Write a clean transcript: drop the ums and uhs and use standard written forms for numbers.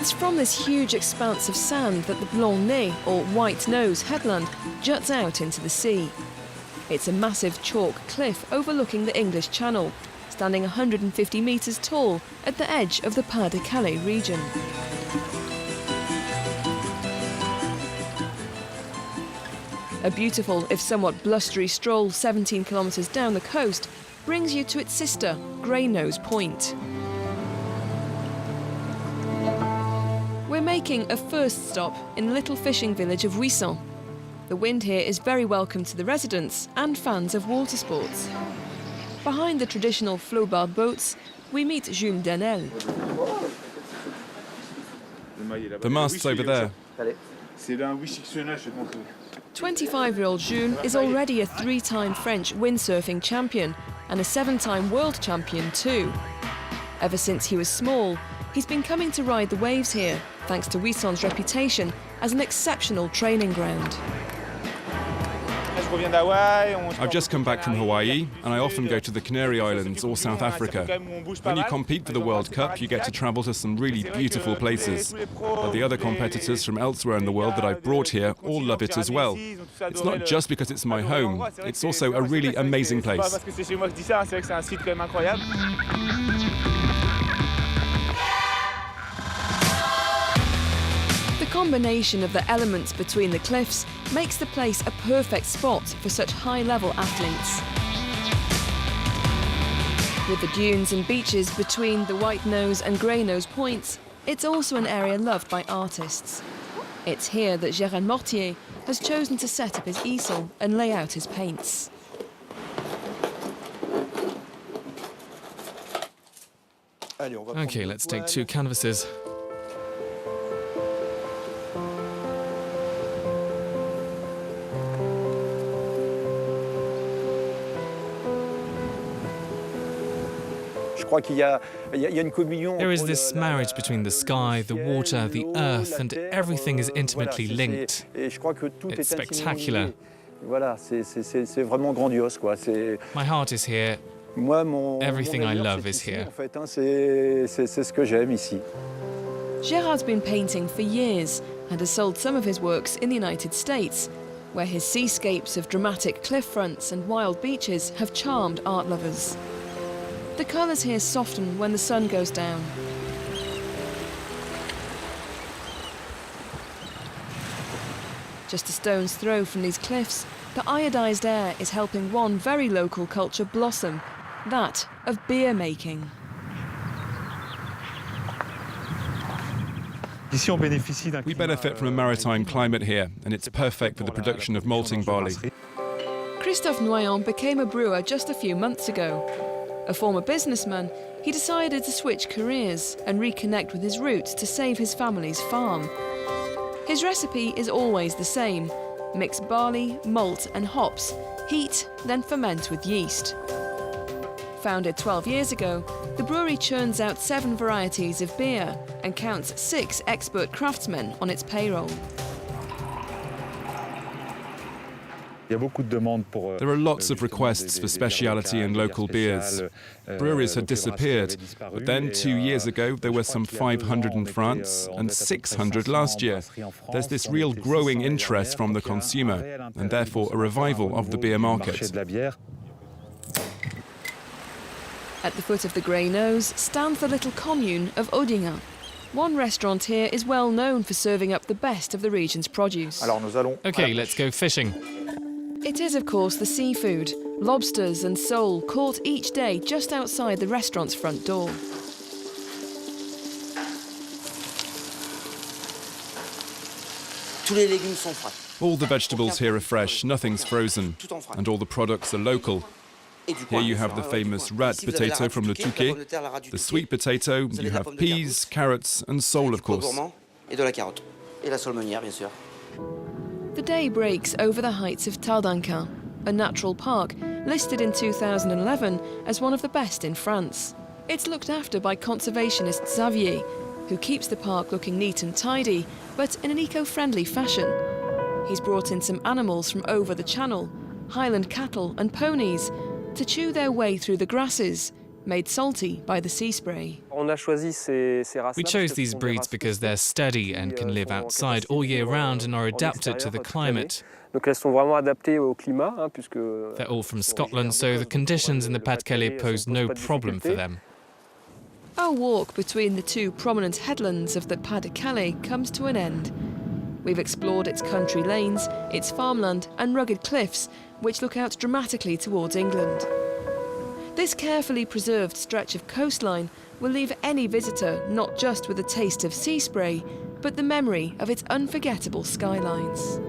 It's from this huge expanse of sand that the Blanc Nez, or White Nose headland, juts out into the sea. It's a massive chalk cliff overlooking the English Channel, standing 150 metres tall at the edge of the Pas de Calais region. A beautiful, if somewhat blustery stroll 17 kilometres down the coast brings you to its sister, Grey Nose Point. We're making a first stop in the little fishing village of Huissan. The wind here is very welcome to the residents and fans of water sports. Behind the traditional flowbar boats, we meet Jutting. The mast's over there. 25-year-old June is already a 3-time French windsurfing champion and a 7-time world champion too. Ever since he was small, he's been coming to ride the waves here, thanks to Huissan's reputation as an exceptional training ground. I've just come back from Hawaii, and I often go to the Canary Islands or South Africa. When you compete for the World Cup, you get to travel to some really beautiful places. But the other competitors from elsewhere in the world that I've brought here all love it as well. It's not just because it's my home, it's also a really amazing place. The combination of the elements between the cliffs makes the place a perfect spot for such high-level athletes. With the dunes and beaches between the White Nose and Grey Nose points, it's also an area loved by artists. It's here that Gérard Mortier has chosen to set up his easel and lay out his paints. Okay, let's take 2 canvases. There is this marriage between the sky, the water, the earth, and everything is intimately linked. It's spectacular. My heart is here. Everything I love is here. Gérard's been painting for years and has sold some of his works in the United States, where his seascapes of dramatic cliff fronts and wild beaches have charmed art lovers. The colours here soften when the sun goes down. Just a stone's throw from these cliffs, the iodised air is helping one very local culture blossom, that of beer making. We benefit from a maritime climate here, and it's perfect for the production of malting barley. Christophe Noyon became a brewer just a few months ago. A former businessman, he decided to switch careers and reconnect with his roots to save his family's farm. His recipe is always the same: mix barley, malt and hops, heat, then ferment with yeast. Founded 12 years ago, the brewery churns out 7 varieties of beer and counts 6 expert craftsmen on its payroll. There are lots of requests for speciality and local beers. Breweries had disappeared, but then 2 years ago there were some 500 in France and 600 last year. There's this real growing interest from the consumer, and therefore a revival of the beer market. At the foot of the Grey Nose stands the little commune of Jutting. One restaurant here is well known for serving up the best of the region's produce. Okay, let's go fishing. It is, of course, the seafood, lobsters and sole caught each day just outside the restaurant's front door. All the vegetables here are fresh, nothing's frozen, and all the products are local. Here you have the famous rat potato from Le Touquet, the sweet potato, you have peas, carrots and sole, of course. The day breaks over the heights of Tardanquin, a natural park listed in 2011 as one of the best in France. It's looked after by conservationist Xavier, who keeps the park looking neat and tidy, but in an eco-friendly fashion. He's brought in some animals from over the channel, Highland cattle and ponies, to chew their way through the grasses, made salty by the sea spray. We chose these breeds because they're steady and can live outside all year round and are adapted to the climate. They're all from Scotland, so the conditions in the Pas de Calais pose no problem for them. Our walk between the two prominent headlands of the Pas de Calais comes to an end. We've explored its country lanes, its farmland and rugged cliffs, which look out dramatically towards England. This carefully preserved stretch of coastline will leave any visitor not just with a taste of sea spray, but the memory of its unforgettable skylines.